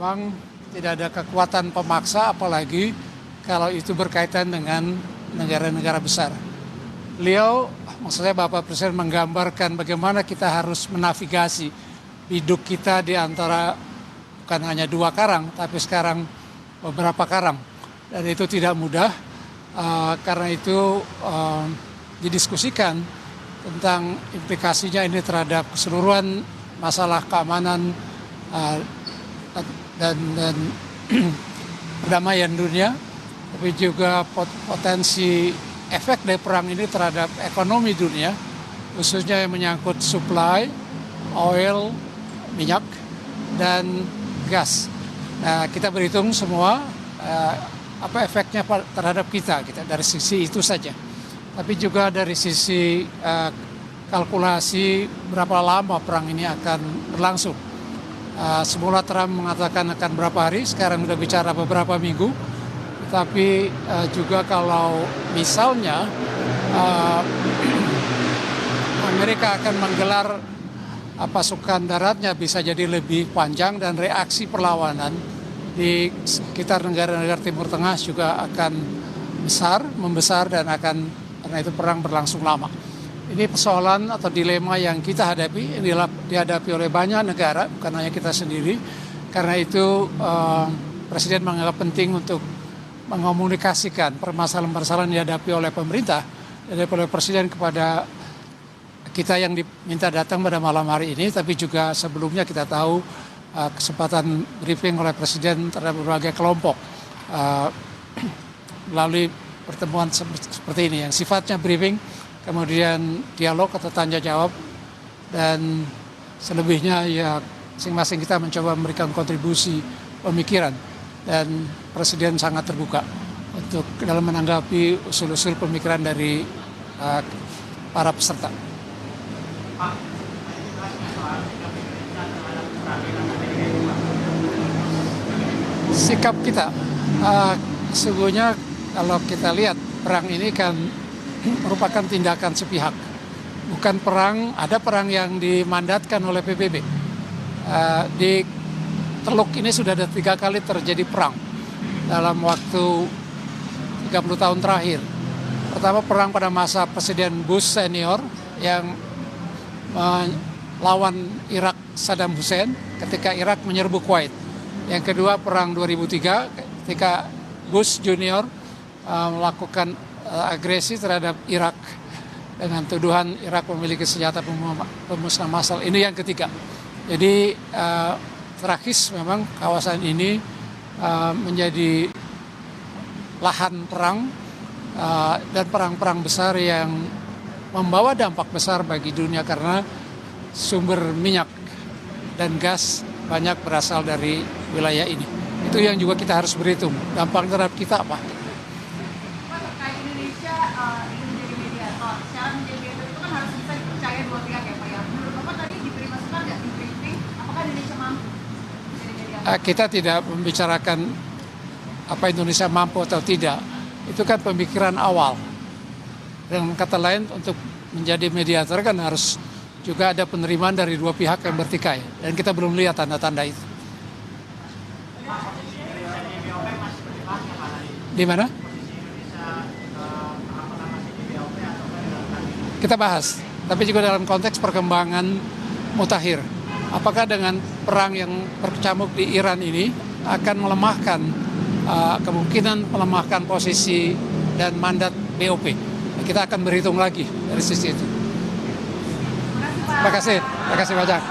memang tidak ada kekuatan pemaksa, apalagi kalau itu berkaitan dengan negara-negara besar. Beliau, maksudnya Bapak Presiden menggambarkan bagaimana kita harus menavigasi hidup kita di antara bukan hanya dua karang, tapi sekarang beberapa karang. Dan itu tidak mudah, karena itu didiskusikan tentang implikasinya ini terhadap keseluruhan masalah keamanan dan perdamaian dunia, tapi juga potensi efek dari perang ini terhadap ekonomi dunia, khususnya yang menyangkut supply, oil, minyak, dan gas. Nah, kita berhitung semua apa efeknya terhadap kita dari sisi itu saja. Tapi juga dari sisi kalkulasi berapa lama perang ini akan berlangsung. Semula Trump mengatakan akan berapa hari, sekarang sudah bicara beberapa minggu. Tapi juga kalau misalnya Amerika akan menggelar pasukan daratnya bisa jadi lebih panjang, dan reaksi perlawanan di sekitar negara-negara Timur Tengah juga akan membesar dan akan, karena itu perang berlangsung lama. Ini persoalan atau dilema yang kita hadapi, ini dihadapi oleh banyak negara, bukan hanya kita sendiri. Karena itu Presiden menganggap penting untuk mengomunikasikan permasalahan-permasalahan yang dihadapi oleh pemerintah, oleh Presiden kepada kita yang diminta datang pada malam hari ini, tapi juga sebelumnya kita tahu kesempatan briefing oleh Presiden terhadap berbagai kelompok melalui pertemuan seperti ini yang sifatnya briefing, kemudian dialog atau tanya jawab, dan selebihnya ya masing-masing kita mencoba memberikan kontribusi pemikiran, dan Presiden sangat terbuka untuk dalam menanggapi usul-usul pemikiran dari para peserta. Sikap kita, sesungguhnya kalau kita lihat perang ini kan merupakan tindakan sepihak. Bukan perang, ada perang yang dimandatkan oleh PBB. Di Teluk ini sudah ada 3 kali terjadi perang dalam waktu 30 tahun terakhir. Pertama, perang pada masa Presiden Bush senior yang melawan Irak Saddam Hussein ketika Irak menyerbu Kuwait. Yang kedua, perang 2003 ketika Bush junior melakukan agresi terhadap Irak dengan tuduhan Irak memiliki senjata pemusnah massal. Ini yang ketiga. Jadi tragis memang kawasan ini menjadi lahan perang dan perang-perang besar yang membawa dampak besar bagi dunia, karena sumber minyak dan gas banyak berasal dari wilayah ini. Itu yang juga kita harus berhitung, dampak terhadap kita apa. Pak, terkait Indonesia ingin menjadi mediator, secara menjadi mediator itu kan harus bisa dipercaya dua pihak ya Pak ya. Menurut Bapak tadi diberi masukan nggak di briefing, apakah Indonesia mampu menjadi mediator? Kita tidak membicarakan apa Indonesia mampu atau tidak. Itu kan pemikiran awal. Dengan kata lain, untuk menjadi mediator kan harus juga ada penerimaan dari dua pihak yang bertikai. Dan kita belum lihat tanda-tanda itu. Di mana? Kita bahas, tapi juga dalam konteks perkembangan mutakhir. Apakah dengan perang yang berkecamuk di Iran ini akan melemahkan kemungkinan melemahkan posisi dan mandat BOP? Kita akan berhitung lagi dari sisi itu. Terima kasih banyak.